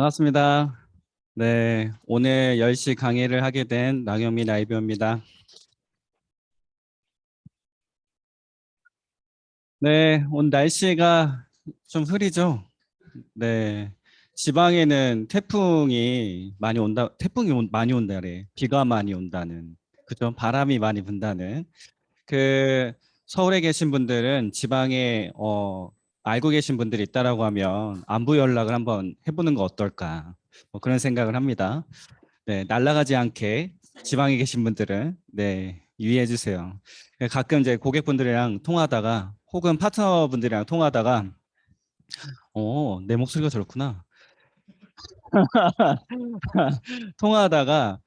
반갑습니다. 네, 오늘 10시 강의를 하게 된 랑영민 아이비어입니다. 네, 오늘 날씨가 좀 흐리죠? 네, 지방에는 태풍이 많이 온다래. 비가 많이 온다는. 그죠? 바람이 많이 분다는. 그 서울에 계신 분들은 지방에 알고 계신 분들이 있다라고 하면 안부 연락을 한번 해보는 거 어떨까? 뭐 그런 생각을 합니다. 네, 날아가지 않게 지방에 계신 분들은 네, 유의해 주세요. 가끔 이제 고객분들이랑 통화하다가 혹은 파트너분들이랑 통화하다가 내 목소리가 저렇구나. 통화하다가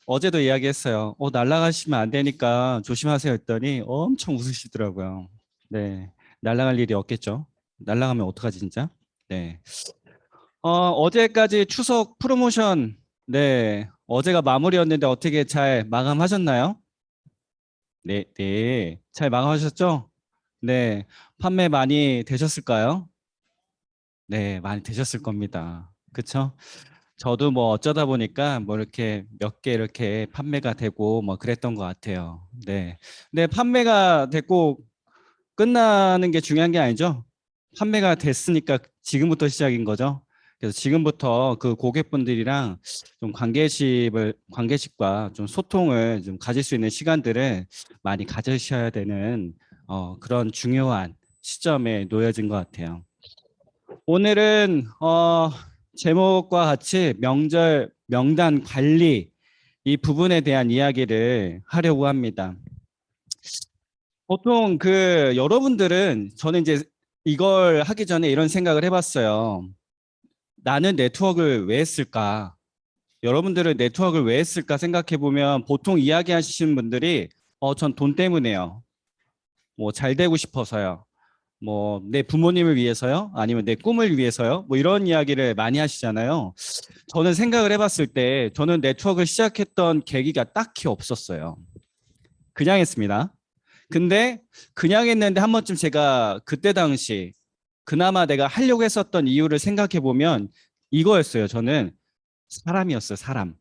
어제도 이야기했어요. 날아가시면 안 되니까 조심하세요 했더니 엄청 웃으시더라고요. 네, 날아갈 일이 없겠죠. 날아가면 어떡하지 진짜? 네. 어제까지 추석 프로모션 네, 어제가 마무리였는데 어떻게 잘 마감하셨나요? 네, 네. 잘 마감하셨죠? 네. 판매 많이 되셨을까요? 네, 많이 되셨을 겁니다. 그쵸? 저도 뭐 어쩌다 보니까 뭐 이렇게 몇 개 이렇게 판매가 되고 뭐 그랬던 것 같아요. 네. 근데 판매가 됐고 끝나는 게 중요한 게 아니죠. 판매가 됐으니까 지금부터 시작인 거죠. 그래서 지금부터 그 고객분들이랑 좀 관계식과 좀 소통을 좀 가질 수 있는 시간들을 많이 가지셔야 되는 그런 중요한 시점에 놓여진 것 같아요. 오늘은 제목과 같이 명절 명단 관리 이 부분에 대한 이야기를 하려고 합니다. 보통 여러분들은 저는 이제 이걸 하기 전에 이런 생각을 해봤어요. 나는 네트워크를 왜 했을까? 여러분들은 네트워크를 왜 했을까 생각해 보면 보통 이야기하시는 분들이 전 돈 때문에요. 뭐 잘 되고 싶어서요. 뭐 내 부모님을 위해서요? 아니면 내 꿈을 위해서요? 뭐 이런 이야기를 많이 하시잖아요. 저는 생각을 해봤을 때 저는 네트워크를 시작했던 계기가 딱히 없었어요. 그냥 했습니다. 근데 그냥 했는데 한 번쯤 제가 그때 당시 그나마 내가 하려고 했었던 이유를 생각해 보면 이거였어요. 저는 사람이었어요. 사람.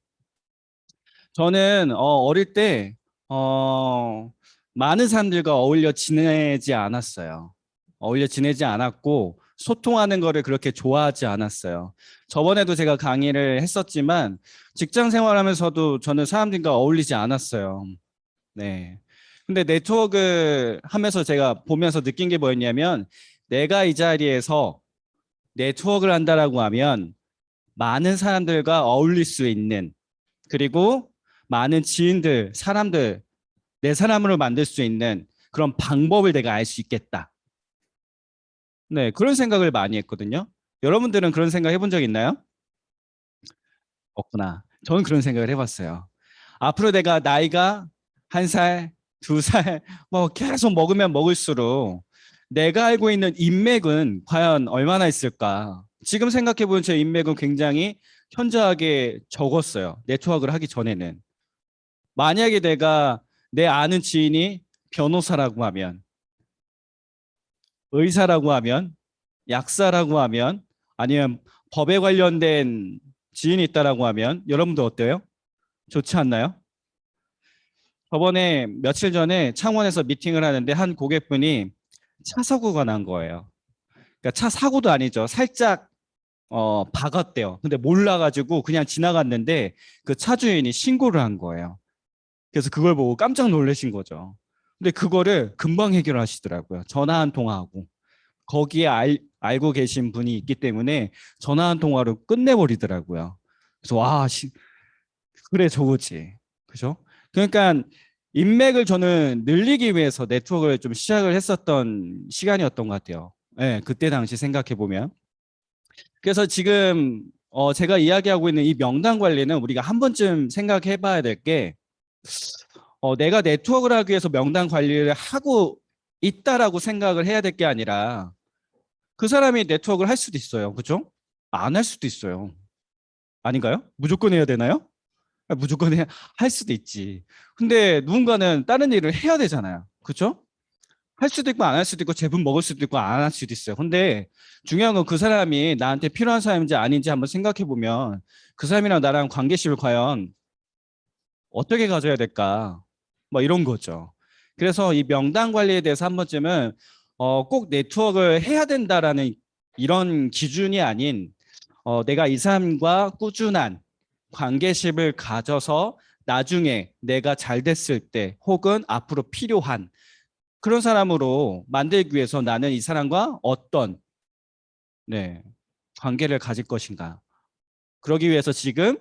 저는 어릴 때 어, 많은 사람들과 어울려 지내지 않았어요. 어울려 지내지 않았고 소통하는 거를 그렇게 좋아하지 않았어요. 저번에도 제가 강의를 했었지만 직장 생활하면서도 저는 사람들과 어울리지 않았어요. 네. 근데 네트워크 하면서 제가 보면서 느낀 게 뭐였냐면 내가 이 자리에서 네트워크를 한다라고 하면 많은 사람들과 어울릴 수 있는 그리고 많은 지인들, 사람들, 내 사람으로 만들 수 있는 그런 방법을 내가 알 수 있겠다. 네, 그런 생각을 많이 했거든요. 여러분들은 그런 생각 해본 적 있나요? 없구나. 저는 그런 생각을 해봤어요. 앞으로 내가 나이가 한 살, 두 살, 뭐 계속 먹으면 먹을수록 내가 알고 있는 인맥은 과연 얼마나 있을까? 지금 생각해보면 제 인맥은 굉장히 현저하게 적었어요. 네트워크를 하기 전에는. 만약에 내가 내 아는 지인이 변호사라고 하면, 의사라고 하면, 약사라고 하면, 아니면 법에 관련된 지인이 있다라고 하면 여러분들 어때요? 좋지 않나요? 저번에 며칠 전에 창원에서 미팅을 하는데 한 고객분이 차 사고가 난 거예요. 그러니까 차 사고도 아니죠. 살짝 박았대요. 근데 몰라가지고 그냥 지나갔는데 그 차 주인이 신고를 한 거예요. 그래서 그걸 보고 깜짝 놀라신 거죠. 근데 그거를 금방 해결하시더라고요. 전화 한 통화하고. 거기에 알고 계신 분이 있기 때문에 전화 한 통화로 끝내버리더라고요. 그래서 와, 그래 저거지. 그죠? 그러니까 인맥을 저는 늘리기 위해서 네트워크를 좀 시작을 했었던 시간이었던 것 같아요. 네, 그때 당시 생각해 보면. 그래서 지금 제가 이야기하고 있는 이 명단 관리는 우리가 한 번쯤 생각해 봐야 될 게 내가 네트워크를 하기 위해서 명단 관리를 하고 있다라고 생각을 해야 될 게 아니라 그 사람이 네트워크를 할 수도 있어요. 그죠? 안 할 수도 있어요. 아닌가요? 무조건 해야 되나요? 무조건 할 수도 있지. 근데 누군가는 다른 일을 해야 되잖아요. 그죠? 할 수도 있고 안 할 수도 있고 제품 먹을 수도 있고 안 할 수도 있어요. 근데 중요한 건 그 사람이 나한테 필요한 사람인지 아닌지 한번 생각해 보면 그 사람이랑 나랑 관계식을 과연 어떻게 가져야 될까? 뭐 이런 거죠. 그래서 이 명단 관리에 대해서 한 번쯤은 꼭 네트워크를 해야 된다라는 이런 기준이 아닌 내가 이 사람과 꾸준한 관계십을 가져서 나중에 내가 잘 됐을 때 혹은 앞으로 필요한 그런 사람으로 만들기 위해서 나는 이 사람과 어떤 네, 관계를 가질 것인가. 그러기 위해서 지금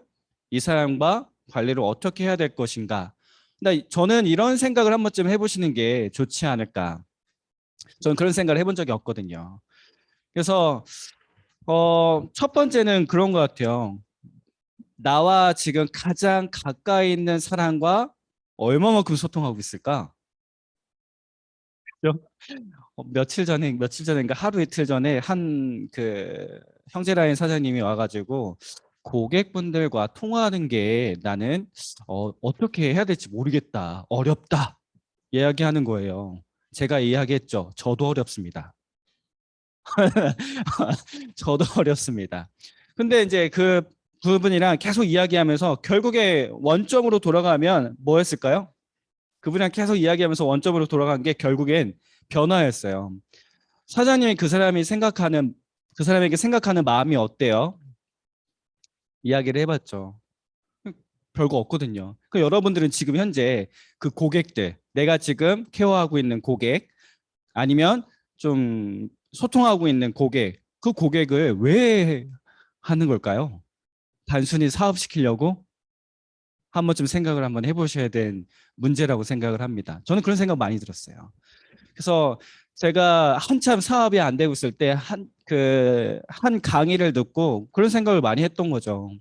이 사람과 관리를 어떻게 해야 될 것인가. 근데 저는 이런 생각을 한 번쯤 해보시는 게 좋지 않을까. 저는 그런 생각을 해본 적이 없거든요. 그래서 첫 번째는 그런 것 같아요. 나와 지금 가장 가까이 있는 사람과 얼마만큼 소통하고 있을까? 그죠? 며칠 전인가 하루 이틀 전에 한 그 형제라인 사장님이 와가지고 고객분들과 통화하는 게 나는 어떻게 해야 될지 모르겠다. 어렵다. 이야기하는 거예요. 제가 이야기했죠. 저도 어렵습니다. 저도 어렵습니다. 근데 이제 그 부분이랑 계속 이야기하면서 결국에 원점으로 돌아가면 뭐였을까요? 그분이랑 계속 이야기하면서 원점으로 돌아간 게 결국엔 변화였어요. 사장님이 그 사람에게 생각하는 마음이 어때요? 이야기를 해봤죠. 별거 없거든요. 그 여러분들은 지금 현재 그 고객들, 내가 지금 케어하고 있는 고객, 아니면 좀 소통하고 있는 고객, 그 고객을 왜 하는 걸까요? 단순히 사업시키려고 한 번쯤 생각을 한번 해보셔야 될 문제라고 생각을 합니다. 저는 그런 생각 많이 들었어요. 그래서 제가 한참 사업이 안 되고 있을 때 한 강의를 듣고 그런 생각을 많이 했던 거죠.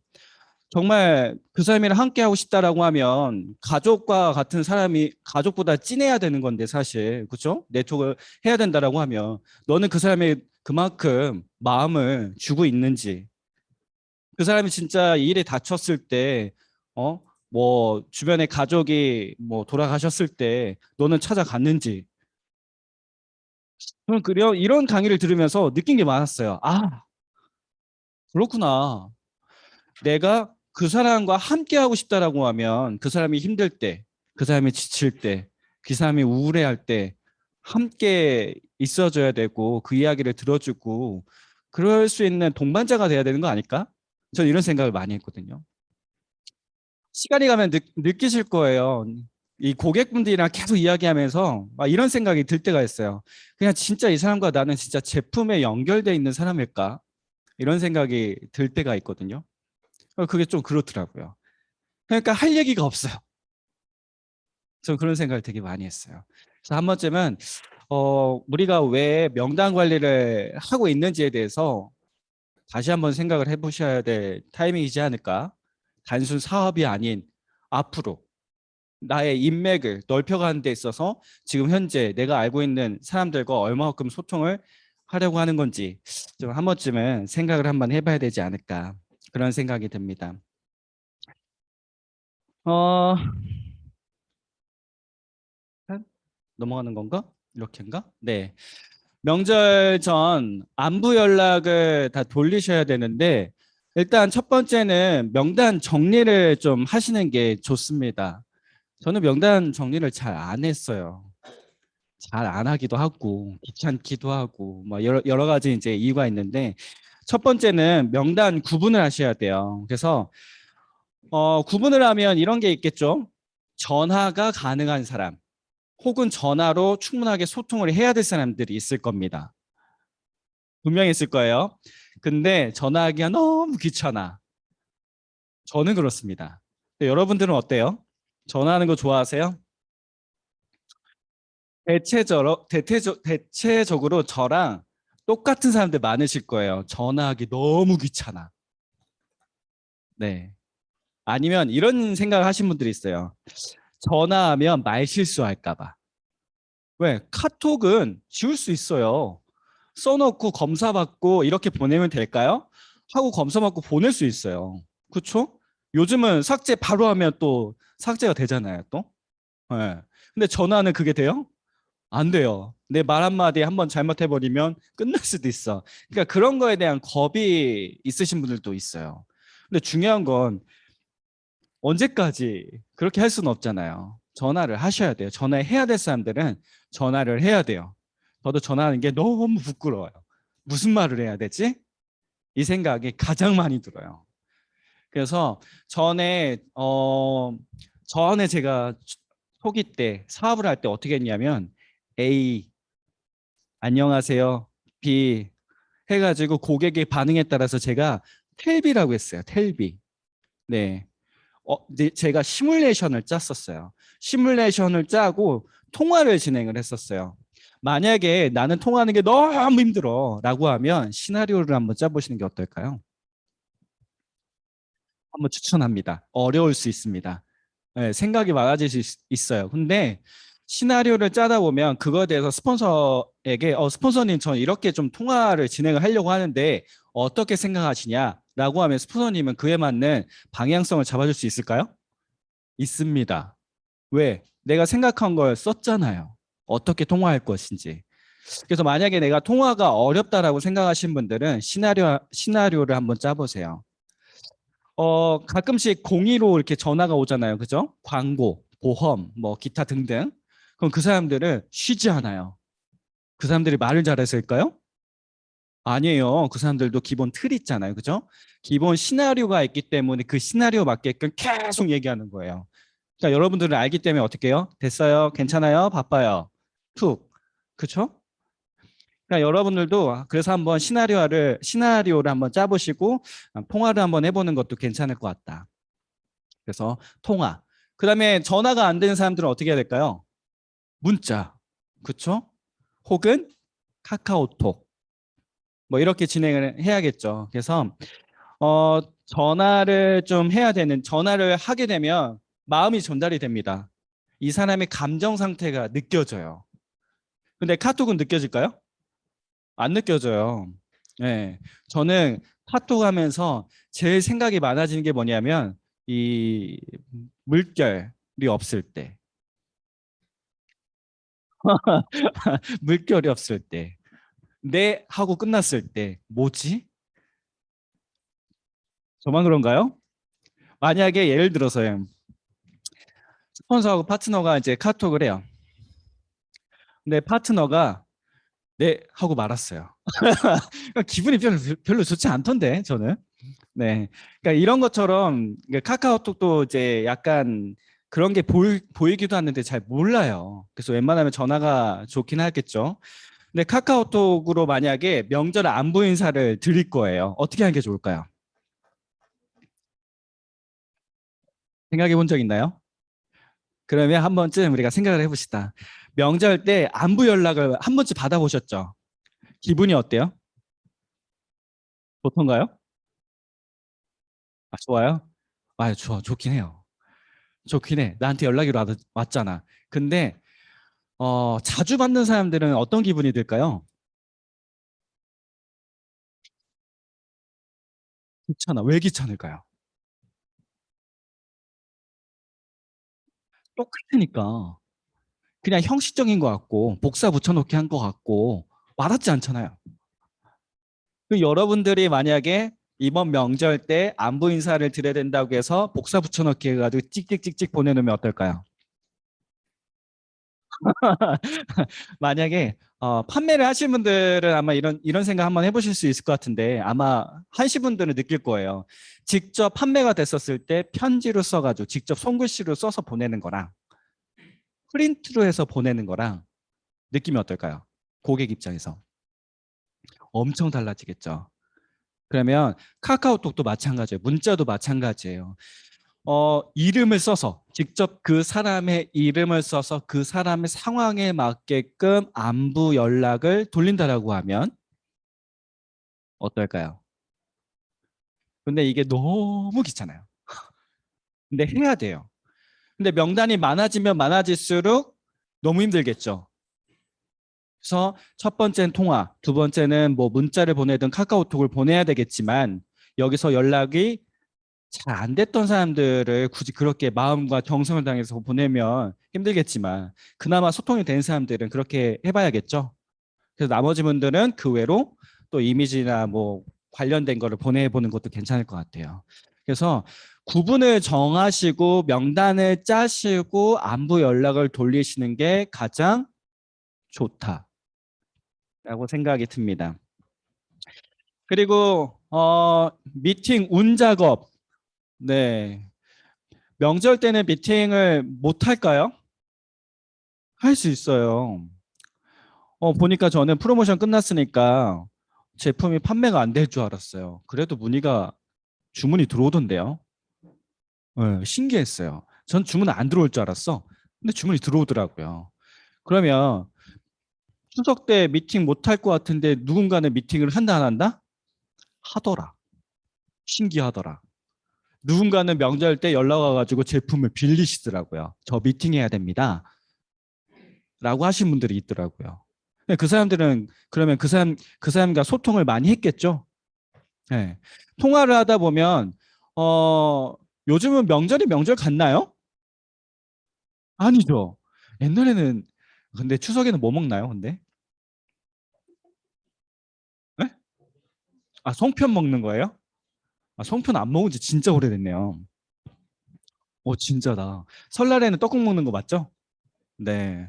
정말 그 사람이랑 함께 하고 싶다라고 하면 가족과 같은 사람이 가족보다 찐해야 되는 건데 사실 그렇죠? 네트워크를 해야 된다라고 하면 너는 그 사람의 그만큼 마음을 주고 있는지 그 사람이 진짜 이 일에 다쳤을 때 뭐 주변에 가족이 뭐 돌아가셨을 때 너는 찾아갔는지 저는 이런 강의를 들으면서 느낀 게 많았어요. 아, 그렇구나. 내가 그 사람과 함께 하고 싶다라고 하면 그 사람이 힘들 때, 그 사람이 지칠 때, 그 사람이 우울해할 때 함께 있어줘야 되고 그 이야기를 들어주고 그럴 수 있는 동반자가 돼야 되는 거 아닐까? 저는 이런 생각을 많이 했거든요. 시간이 가면 느끼실 거예요. 이 고객분들이랑 계속 이야기하면서 막 이런 생각이 들 때가 있어요. 그냥 진짜 이 사람과 나는 진짜 제품에 연결돼 있는 사람일까? 이런 생각이 들 때가 있거든요. 그게 좀 그렇더라고요. 그러니까 할 얘기가 없어요. 저 그런 생각을 되게 많이 했어요. 그래서 한 번쯤은 우리가 왜 명단 관리를 하고 있는지에 대해서 다시 한번 생각을 해보셔야 될 타이밍이지 않을까? 단순 사업이 아닌 앞으로 나의 인맥을 넓혀가는 데 있어서 지금 현재 내가 알고 있는 사람들과 얼마만큼 소통을 하려고 하는 건지 좀 한 번쯤은 생각을 한번 해봐야 되지 않을까 그런 생각이 듭니다. 어, 넘어가는 건가? 이렇게인가? 네. 명절 전 안부 연락을 다 돌리셔야 되는데 일단 첫 번째는 명단 정리를 좀 하시는 게 좋습니다. 저는 명단 정리를 잘 안 했어요. 잘 안 하기도 하고 귀찮기도 하고 뭐 여러 가지 이제 이유가 있는데 첫 번째는 명단 구분을 하셔야 돼요. 그래서 구분을 하면 이런 게 있겠죠. 전화가 가능한 사람 혹은 전화로 충분하게 소통을 해야 될 사람들이 있을 겁니다. 분명히 있을 거예요. 근데 전화하기가 너무 귀찮아. 저는 그렇습니다. 여러분들은 어때요? 전화하는 거 좋아하세요? 대체적으로 저랑 똑같은 사람들 많으실 거예요. 전화하기 너무 귀찮아. 네. 아니면 이런 생각을 하신 분들이 있어요. 전화하면 말 실수할까 봐. 왜? 카톡은 지울 수 있어요. 써놓고 검사받고 이렇게 보내면 될까요? 하고 검사받고 보낼 수 있어요. 그렇죠? 요즘은 삭제 바로 하면 또 삭제가 되잖아요, 또. 네. 근데 전화는 그게 돼요? 안 돼요. 내 말 한마디 한번 잘못해버리면 끝날 수도 있어. 그러니까 그런 거에 대한 겁이 있으신 분들도 있어요. 근데 중요한 건 언제까지 그렇게 할 수는 없잖아요. 전화를 하셔야 돼요. 전화해야 될 사람들은 전화를 해야 돼요. 저도 전화하는 게 너무 부끄러워요. 무슨 말을 해야 되지? 이 생각이 가장 많이 들어요. 그래서 전에 제가 초기 때 사업을 할 때 어떻게 했냐면 A 안녕하세요 B 해가지고 고객의 반응에 따라서 제가 텔비라고 했어요. 텔비. 네. 이제 제가 시뮬레이션을 짰었어요. 시뮬레이션을 짜고 통화를 진행을 했었어요. 만약에 나는 통화하는 게 너무 힘들어 라고 하면 시나리오를 한번 짜보시는 게 어떨까요? 한번 추천합니다. 어려울 수 있습니다. 네, 생각이 많아질 수 있어요. 근데 시나리오를 짜다 보면 그거에 대해서 스폰서에게 스폰서님 저 이렇게 좀 통화를 진행을 하려고 하는데 어떻게 생각하시냐라고 하면 스폰서님은 그에 맞는 방향성을 잡아줄 수 있을까요? 있습니다. 왜? 내가 생각한 걸 썼잖아요. 어떻게 통화할 것인지. 그래서 만약에 내가 통화가 어렵다라고 생각하신 분들은 시나리오를 한번 짜보세요. 가끔씩 공의로 이렇게 전화가 오잖아요. 그죠? 광고, 보험, 뭐 기타 등등. 그럼 그 사람들은 쉬지 않아요. 그 사람들이 말을 잘해서일까요? 아니에요. 그 사람들도 기본 틀이 있잖아요. 그죠? 기본 시나리오가 있기 때문에 그 시나리오 맞게끔 계속 얘기하는 거예요. 그러니까 여러분들은 알기 때문에 어떻게 해요? 됐어요? 괜찮아요? 바빠요? 툭. 그쵸? 그러니까 여러분들도 그래서 한번 시나리오를 한번 짜보시고 통화를 한번 해보는 것도 괜찮을 것 같다. 그래서 통화. 그다음에 전화가 안 되는 사람들은 어떻게 해야 될까요? 문자. 그쵸? 혹은 카카오톡. 뭐 이렇게 진행을 해야겠죠. 그래서 전화를 하게 되면 마음이 전달이 됩니다. 이 사람의 감정 상태가 느껴져요. 근데 카톡은 느껴질까요? 안 느껴져요. 네. 저는 카톡 하면서 제일 생각이 많아지는 게 뭐냐면 이 물결이 없을 때. 물결이 없을 때. 네 하고 끝났을 때. 뭐지? 저만 그런가요? 만약에 예를 들어서요. 스폰서하고 파트너가 이제 카톡을 해요. 근데 파트너가 네 하고 말았어요. 기분이 별로 좋지 않던데 저는. 네. 그러니까 이런 것처럼 카카오톡도 이제 약간 그런 게 보이기도 하는데 잘 몰라요. 그래서 웬만하면 전화가 좋긴 하겠죠. 근데 카카오톡으로 만약에 명절 안부 인사를 드릴 거예요. 어떻게 하는 게 좋을까요? 생각해 본 적 있나요? 그러면 한 번쯤 우리가 생각을 해봅시다. 명절 때 안부 연락을 한 번쯤 받아보셨죠? 기분이 어때요? 좋던가요? 아, 좋아요? 아, 좋긴 해요. 좋긴 해. 나한테 연락이 왔잖아. 근데 자주 받는 사람들은 어떤 기분이 들까요? 귀찮아. 왜 귀찮을까요? 똑같으니까. 그냥 형식적인 것 같고, 복사 붙여넣기 한 것 같고, 와닿지 않잖아요. 그 여러분들이 만약에 이번 명절 때 안부 인사를 드려야 된다고 해서 복사 붙여넣기 해가지고 찍찍찍찍 보내놓으면 어떨까요? 만약에 판매를 하신 분들은 아마 이런 생각 한번 해보실 수 있을 것 같은데 아마 하신 분들은 느낄 거예요. 직접 판매가 됐었을 때 편지로 써가지고 직접 손글씨로 써서 보내는 거랑 프린트로 해서 보내는 거랑 느낌이 어떨까요? 고객 입장에서 엄청 달라지겠죠. 그러면 카카오톡도 마찬가지예요. 문자도 마찬가지예요. 이름을 써서 직접 그 사람의 이름을 써서 그 사람의 상황에 맞게끔 안부 연락을 돌린다라고 하면 어떨까요? 근데 이게 너무 귀찮아요. 근데 해야 돼요. 근데 명단이 많아지면 많아질수록 너무 힘들겠죠. 그래서 첫 번째는 통화, 두 번째는 뭐 문자를 보내든 카카오톡을 보내야 되겠지만 여기서 연락이 잘 안 됐던 사람들을 굳이 그렇게 마음과 정성을 다해서 보내면 힘들겠지만 그나마 소통이 되는 사람들은 그렇게 해봐야겠죠. 그래서 나머지 분들은 그 외로 또 이미지나 뭐 관련된 거를 보내보는 것도 괜찮을 것 같아요. 그래서 구분을 정하시고 명단을 짜시고 안부 연락을 돌리시는 게 가장 좋다라고 생각이 듭니다. 그리고 미팅 운 작업. 네. 명절 때는 미팅을 못 할까요? 할 수 있어요. 보니까 저는 프로모션 끝났으니까 제품이 판매가 안 될 줄 알았어요. 그래도 주문이 들어오던데요. 네, 신기했어요. 전 주문 안 들어올 줄 알았어. 근데 주문이 들어오더라고요. 그러면 추석 때 미팅 못 할 것 같은데 누군가는 미팅을 한다 안 한다? 하더라. 신기하더라. 누군가는 명절 때 연락 와가지고 제품을 빌리시더라고요. 저 미팅해야 됩니다. 라고 하신 분들이 있더라고요. 근데 그 사람들은 그러면 그 사람과 소통을 많이 했겠죠. 네. 통화를 하다 보면 요즘은 명절이 명절 같나요? 아니죠. 옛날에는 근데 추석에는 뭐 먹나요? 근데 네? 아 송편 먹는 거예요? 아 송편 안 먹은 지 진짜 오래됐네요. 오 진짜다. 설날에는 떡국 먹는 거 맞죠? 네.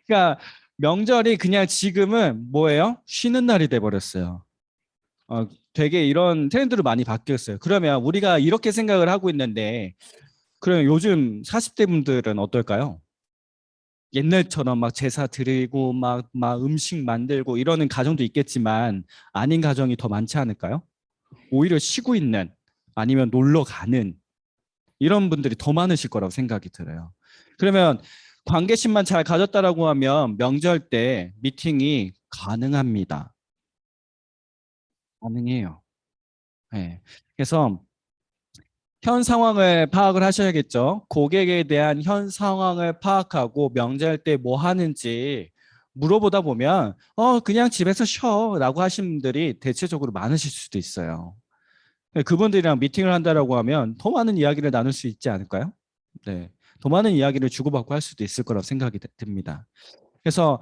그러니까 명절이 그냥 지금은 뭐예요? 쉬는 날이 돼 버렸어요. 되게 이런 트렌드로 많이 바뀌었어요. 그러면 우리가 이렇게 생각을 하고 있는데, 그러면 요즘 40대 분들은 어떨까요? 옛날처럼 막 제사 드리고 막 음식 만들고 이러는 가정도 있겠지만 아닌 가정이 더 많지 않을까요? 오히려 쉬고 있는 아니면 놀러 가는 이런 분들이 더 많으실 거라고 생각이 들어요. 그러면 관계심만 잘 가졌다라고 하면 명절 때 미팅이 가능합니다. 가능해요. 네. 그래서 현 상황을 파악을 하셔야겠죠. 고객에 대한 현 상황을 파악하고 명절 때 뭐 하는지 물어보다 보면 그냥 집에서 쉬어라고 하신 분들이 대체적으로 많으실 수도 있어요. 그분들이랑 미팅을 한다라고 하면 더 많은 이야기를 나눌 수 있지 않을까요? 네. 더 많은 이야기를 주고받고 할 수도 있을 거라고 생각이 듭니다. 그래서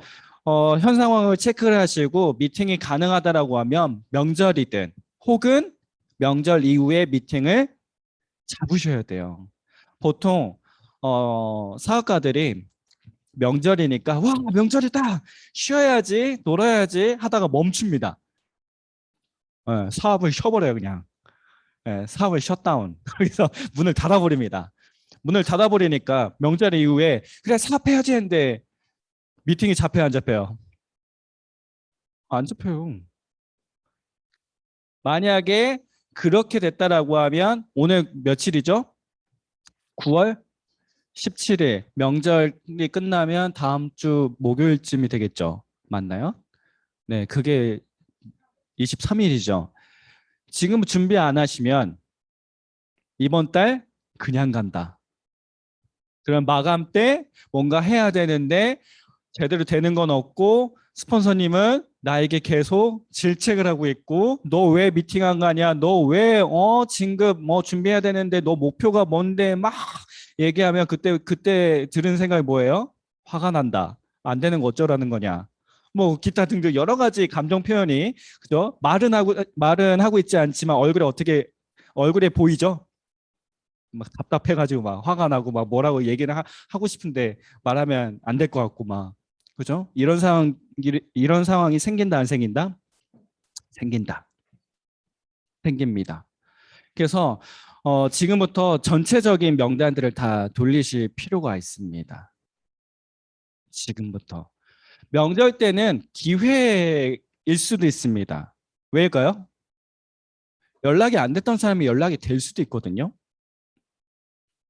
현 상황을 체크를 하시고 미팅이 가능하다라고 하면 명절이든 혹은 명절 이후에 미팅을 잡으셔야 돼요. 보통 사업가들이 명절이니까 와 명절이다 쉬어야지 놀아야지 하다가 멈춥니다. 사업을 쉬어버려요 그냥. 사업을 셧다운. 그래서 문을 닫아버립니다. 문을 닫아버리니까 명절 이후에 그래 사업해야지 했는데 미팅이 잡혀요 안 잡혀요? 안 잡혀요. 만약에 그렇게 됐다라고 하면 오늘 며칠이죠? 9월 17일 명절이 끝나면 다음 주 목요일쯤이 되겠죠. 맞나요? 네, 그게 23일이죠. 지금 준비 안 하시면 이번 달 그냥 간다. 그럼 마감 때 뭔가 해야 되는데 제대로 되는 건 없고 스폰서님은 나에게 계속 질책을 하고 있고 너 왜 미팅한 거 아니야? 너 왜 진급 뭐 준비해야 되는데 너 목표가 뭔데 막 얘기하면 그때 들은 생각이 뭐예요? 화가 난다. 안 되는 거 어쩌라는 거냐? 뭐 기타 등등 여러 가지 감정 표현이 그죠? 말은 하고 있지 않지만 얼굴에 보이죠? 막 답답해가지고 막 화가 나고 막 뭐라고 얘기를 하고 싶은데 말하면 안 될 것 같고 막 그죠? 이런 상황이 생긴다 안 생긴다? 생긴다. 생깁니다. 그래서 지금부터 전체적인 명단들을 다 돌리실 필요가 있습니다. 지금부터. 명절 때는 기회일 수도 있습니다. 왜일까요? 연락이 안 됐던 사람이 연락이 될 수도 있거든요.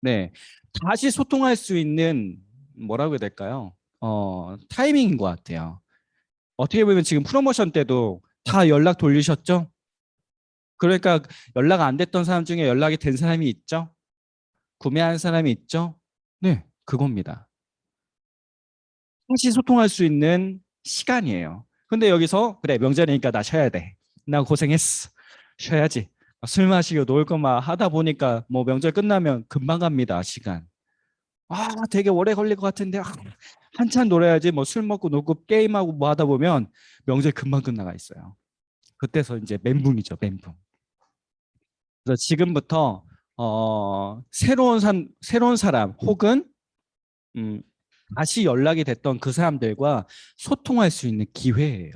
네. 다시 소통할 수 있는 뭐라고 해야 될까요? 타이밍인 것 같아요. 어떻게 보면 지금 프로모션 때도 다 연락 돌리셨죠? 그러니까 연락 안 됐던 사람 중에 연락이 된 사람이 있죠? 구매한 사람이 있죠? 네, 그겁니다. 다시 소통할 수 있는 시간이에요. 근데 여기서 그래 명절이니까 나 쉬어야 돼. 나 고생했어. 쉬어야지. 술 마시고 놀 것만 하다 보니까 뭐 명절 끝나면 금방 갑니다, 시간. 아, 되게 오래 걸릴 것 같은데 한참 놀아야지. 뭐 술 먹고 놀고 게임하고 뭐 하다 보면 명절 금방 끝나가 있어요. 그때서 이제 멘붕이죠, 멘붕. 그래서 지금부터 새로운 사람 혹은 음, 다시 연락이 됐던 그 사람들과 소통할 수 있는 기회예요.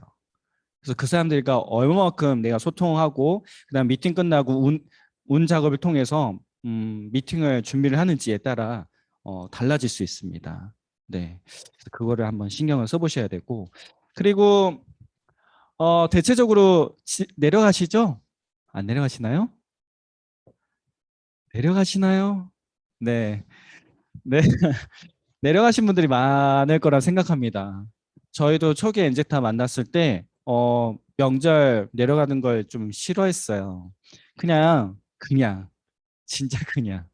그래서 그 사람들과 얼마만큼 내가 소통하고 그다음 미팅 끝나고 운 작업을 통해서 미팅을 준비를 하는지에 따라 달라질 수 있습니다. 네, 그래서 그거를 한번 신경을 써보셔야 되고 그리고 대체적으로 내려가시죠? 안 내려가시나요? 내려가시나요? 네, 네. 내려가신 분들이 많을 거라 생각합니다. 저희도 초기에 엔제타 만났을 때, 명절 내려가는 걸 좀 싫어했어요. 진짜 그냥.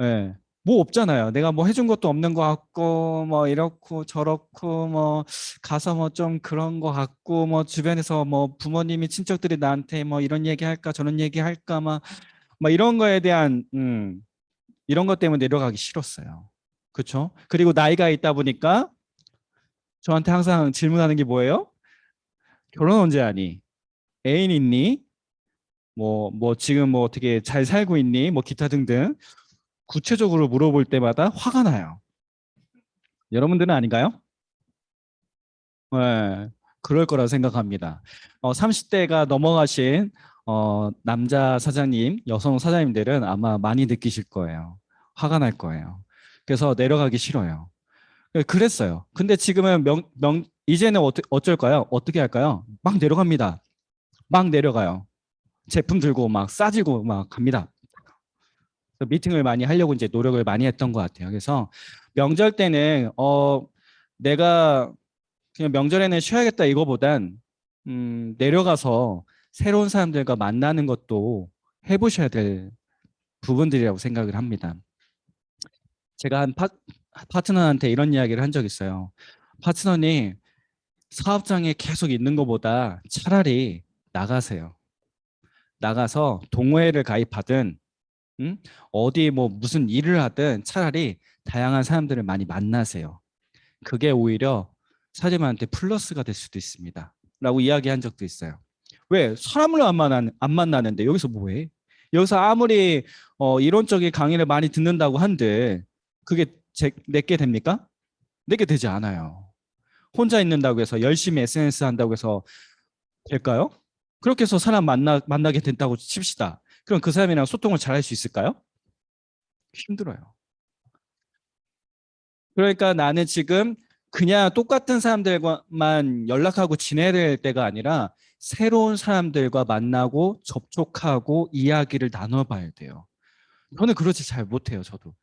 예. 뭐 없잖아요. 내가 뭐 해준 것도 없는 것 같고, 뭐 이렇고 저렇고, 뭐 가서 뭐 좀 그런 것 같고, 뭐 주변에서 뭐 부모님이 친척들이 나한테 뭐 이런 얘기 할까, 저런 얘기 할까, 막 이런 거에 대한, 이런 것 때문에 내려가기 싫었어요. 그렇죠? 그리고 나이가 있다 보니까 저한테 항상 질문하는 게 뭐예요? 결혼 언제 하니? 애인 있니? 뭐 지금 뭐 어떻게 잘 살고 있니? 뭐 기타 등등 구체적으로 물어볼 때마다 화가 나요. 여러분들은 아닌가요? 네, 그럴 거라 생각합니다. 30대가 넘어가신 남자 사장님, 여성 사장님들은 아마 많이 느끼실 거예요. 화가 날 거예요. 그래서 내려가기 싫어요. 그랬어요. 근데 지금은 이제는 어쩔까요? 어떻게 할까요? 막 내려갑니다. 막 내려가요. 제품 들고 막 싸지고 막 갑니다. 미팅을 많이 하려고 이제 노력을 많이 했던 것 같아요. 그래서 명절 때는 내가 그냥 명절에는 쉬어야겠다 이거보단 내려가서 새로운 사람들과 만나는 것도 해보셔야 될 부분들이라고 생각을 합니다. 제가 파트너한테 이런 이야기를 한 적 있어요. 파트너님 사업장에 계속 있는 것보다 차라리 나가세요. 나가서 동호회를 가입하든 음? 어디 뭐 무슨 일을 하든 차라리 다양한 사람들을 많이 만나세요. 그게 오히려 사장님한테 플러스가 될 수도 있습니다. 라고 이야기한 적도 있어요. 왜? 사람을 안 만나는데 여기서 뭐해? 여기서 아무리 이론적인 강의를 많이 듣는다고 한들 그게 내게 됩니까? 내게 되지 않아요. 혼자 있는다고 해서 열심히 SNS 한다고 해서 될까요? 그렇게 해서 사람 만나게 된다고 칩시다. 그럼 그 사람이랑 소통을 잘 할 수 있을까요? 힘들어요. 그러니까 나는 지금 그냥 똑같은 사람들과만 연락하고 지내야 될 때가 아니라 새로운 사람들과 만나고 접촉하고 이야기를 나눠봐야 돼요. 저는 그렇지 잘 못해요, 저도.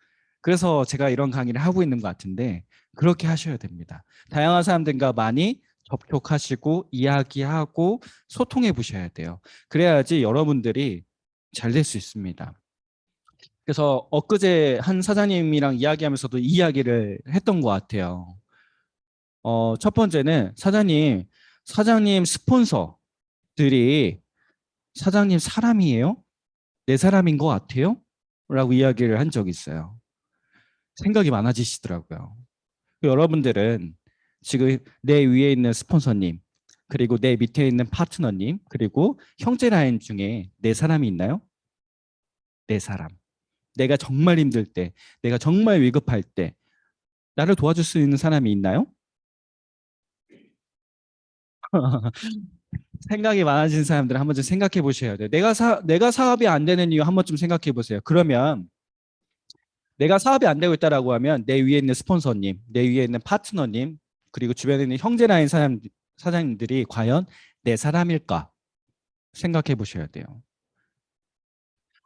그래서 제가 이런 강의를 하고 있는 것 같은데 그렇게 하셔야 됩니다. 다양한 사람들과 많이 접촉하시고 이야기하고 소통해 보셔야 돼요. 그래야지 여러분들이 잘 될 수 있습니다. 그래서 엊그제 한 사장님이랑 이야기하면서도 이 이야기를 했던 것 같아요. 첫 번째는 사장님 스폰서들이 사장님 사람이에요? 내 사람인 것 같아요? 라고 이야기를 한 적이 있어요. 생각이 많아지시더라고요. 여러분들은 지금 내 위에 있는 스폰서님, 그리고 내 밑에 있는 파트너님, 그리고 형제 라인 중에 내 사람이 있나요? 내 사람. 내가 정말 힘들 때, 내가 정말 위급할 때, 나를 도와줄 수 있는 사람이 있나요? 생각이 많아진 사람들 한 번쯤 생각해 보셔야 돼요. 내가 사업이 안 되는 이유 한 번쯤 생각해 보세요. 그러면 내가 사업이 안 되고 있다라고 하면 내 위에 있는 스폰서님, 내 위에 있는 파트너님, 그리고 주변에 있는 형제라인 사장님들이 과연 내 사람일까 생각해 보셔야 돼요.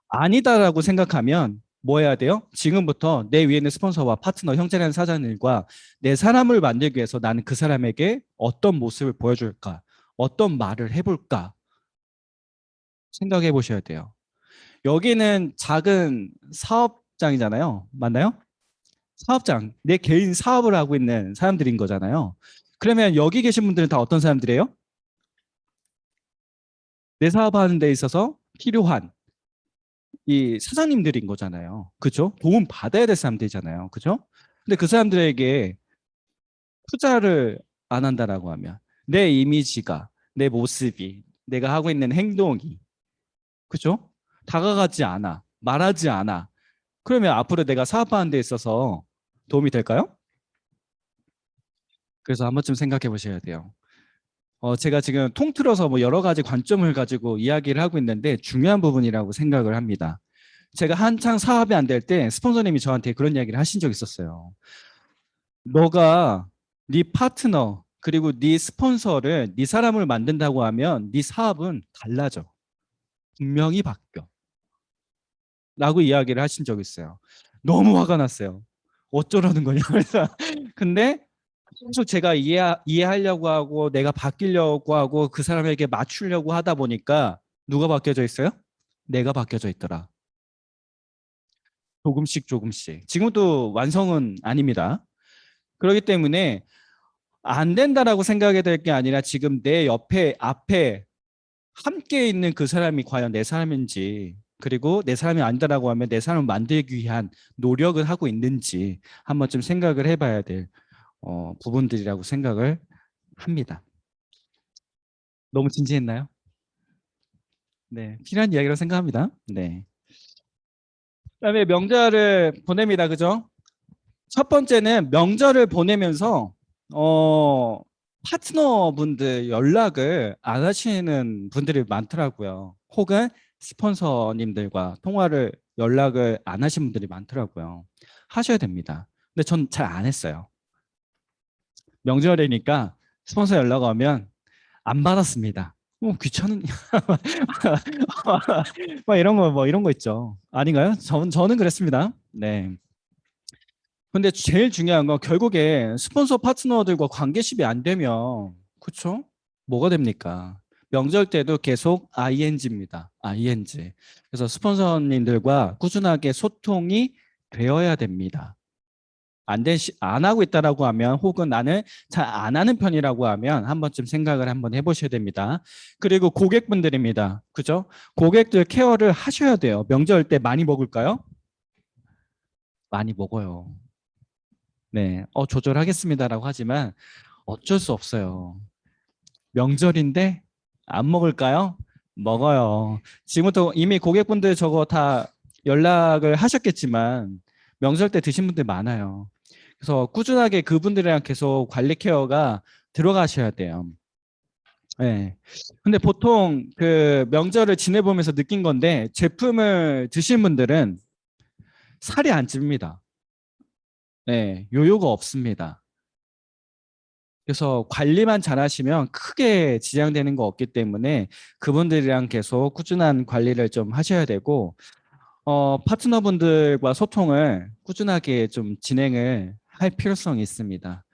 아니다라고 생각하면 뭐 해야 돼요? 지금부터 내 위에 있는 스폰서와 파트너, 형제라는 사장님과 내 사람을 만들기 위해서 나는 그 사람에게 어떤 모습을 보여줄까? 어떤 말을 해볼까? 생각해 보셔야 돼요. 여기는 작은 사업장이잖아요. 맞나요? 사업장, 내 개인 사업을 하고 있는 사람들인 거잖아요. 그러면 여기 계신 분들은 다 어떤 사람들이에요? 내 사업하는 데 있어서 필요한, 이 사장님들인 거잖아요. 그죠? 도움 받아야 될 사람들이잖아요. 그죠? 근데 그 사람들에게 투자를 안 한다라고 하면 내 이미지가, 내 모습이, 내가 하고 있는 행동이, 그죠? 다가가지 않아, 말하지 않아. 그러면 앞으로 내가 사업하는 데 있어서 도움이 될까요? 그래서 한 번쯤 생각해 보셔야 돼요. 제가 지금 통틀어서 뭐 여러 가지 관점을 가지고 이야기를 하고 있는데 중요한 부분이라고 생각을 합니다. 제가 한창 사업이 안 될 때 스폰서님이 저한테 그런 이야기를 하신 적 있었어요. 너가 네 파트너 그리고 네 스폰서를 네 사람을 만든다고 하면 네 사업은 달라져. 분명히 바뀌어. 라고 이야기를 하신 적이 있어요. 너무 화가 났어요. 어쩌라는 거냐. 그래서 근데 계속 제가 이해하려고 하고 내가 바뀌려고 하고 그 사람에게 맞추려고 하다 보니까 누가 바뀌어져 있어요? 내가 바뀌어져 있더라. 조금씩 조금씩. 지금도 완성은 아닙니다. 그렇기 때문에 안 된다라고 생각이 될 게 아니라 지금 내 옆에 앞에 함께 있는 그 사람이 과연 내 사람인지 그리고 내 사람이 아니다라고 하면 내 사람을 만들기 위한 노력을 하고 있는지 한번 좀 생각을 해봐야 될 부분들이라고 생각을 합니다. 너무 진지했나요? 네, 필요한 이야기라고 생각합니다. 네. 그다음에 명절을 보냅니다. 그죠? 첫 번째는 명절을 보내면서 어, 파트너분들 연락을 안 하시는 분들이 많더라고요. 혹은 스폰서님들과 통화를 연락을 안 하신 분들이 많더라고요. 하셔야 됩니다. 근데 전 잘 안 했어요. 명절이니까 스폰서 연락 오면 안 받았습니다. 귀찮은 막 이런 거 뭐 이런 거 있죠. 아닌가요? 저는 그랬습니다. 네. 근데 제일 중요한 건 결국에 스폰서 파트너들과 관계십이 안 되면 그렇죠? 뭐가 됩니까? 명절 때도 계속 ING입니다. ING. 그래서 스폰서님들과 꾸준하게 소통이 되어야 됩니다. 안 하고 있다라고 하면 혹은 나는 잘 안 하는 편이라고 하면 한 번쯤 생각을 한번 해보셔야 됩니다. 그리고 고객분들입니다. 그죠? 고객들 케어를 하셔야 돼요. 명절 때 많이 먹을까요? 많이 먹어요. 네, 조절하겠습니다라고 하지만 어쩔 수 없어요. 명절인데 안 먹을까요? 먹어요. 지금부터 이미 고객분들 저거 다 연락을 하셨겠지만 명절 때 드신 분들 많아요. 그래서 꾸준하게 그분들이랑 계속 관리 케어가 들어가셔야 돼요. 네. 근데 보통 그 명절을 지내보면서 느낀 건데 제품을 드신 분들은 살이 안 찝니다. 네, 요요가 없습니다. 그래서 관리만 잘하시면 크게 지장되는 거 없기 때문에 그분들이랑 계속 꾸준한 관리를 좀 하셔야 되고 파트너분들과 소통을 꾸준하게 좀 진행을 할 필요성이 있습니다.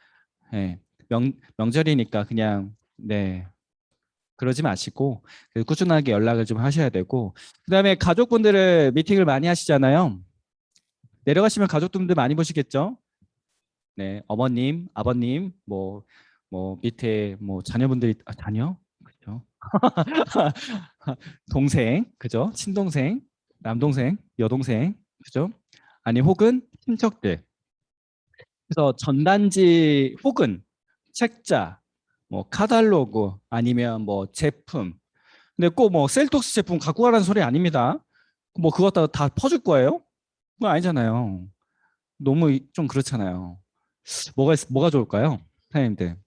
네, 명절이니까 그냥 네 그러지 마시고 꾸준하게 연락을 좀 하셔야 되고 그다음에 가족분들을 미팅을 많이 하시잖아요. 내려가시면 가족분들 많이 보시겠죠? 네, 어머님, 아버님, 뭐 밑에 뭐 자녀분들이 자녀, 그죠? 동생, 그죠? 친동생, 남동생, 여동생, 그죠? 아니 혹은 친척들. 그래서 전단지 혹은 책자, 뭐 카탈로그 아니면 뭐 제품. 근데 꼭 뭐 셀톡스 제품 갖고 가라는 소리 아닙니다. 뭐 그거 다 퍼줄 거예요? 그거 아니잖아요. 너무 좀 그렇잖아요. 뭐가 좋을까요? 사장님들.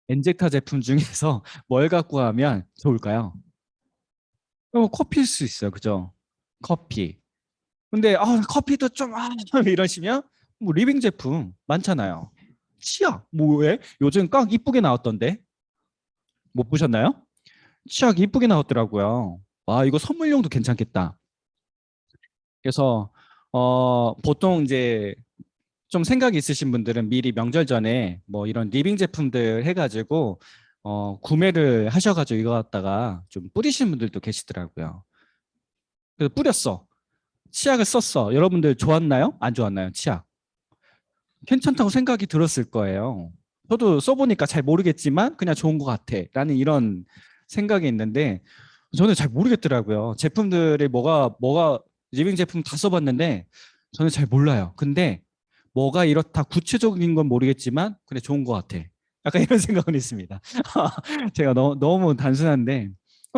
엔젝타 제품 중에서 뭘 갖고 가면 좋을까요? 커피일 수 있어요. 그죠? 커피. 근데 커피도 좀 이러시면 뭐 리빙 제품 많잖아요. 치약 뭐 왜? 요즘 꽉 이쁘게 나왔던데 못 보셨나요? 치약 이쁘게 나왔더라고요. 와 이거 선물용도 괜찮겠다. 그래서 보통 이제 좀 생각이 있으신 분들은 미리 명절 전에 뭐 이런 리빙 제품들 해가지고 구매를 하셔가지고 이거 갖다가 좀 뿌리시는 분들도 계시더라고요. 그래서 뿌렸어. 치약을 썼어. 여러분들 좋았나요? 안 좋았나요? 치약. 괜찮다고 생각이 들었을 거예요. 저도 써보니까 잘 모르겠지만 그냥 좋은 것 같아. 라는 이런 생각이 있는데 저는 잘 모르겠더라고요. 제품들이 뭐가 리빙 제품 다 써봤는데 저는 잘 몰라요. 근데 뭐가 이렇다 구체적인 건 모르겠지만 근데 좋은 것 같아. 약간 이런 생각은 있습니다. 제가 너무 단순한데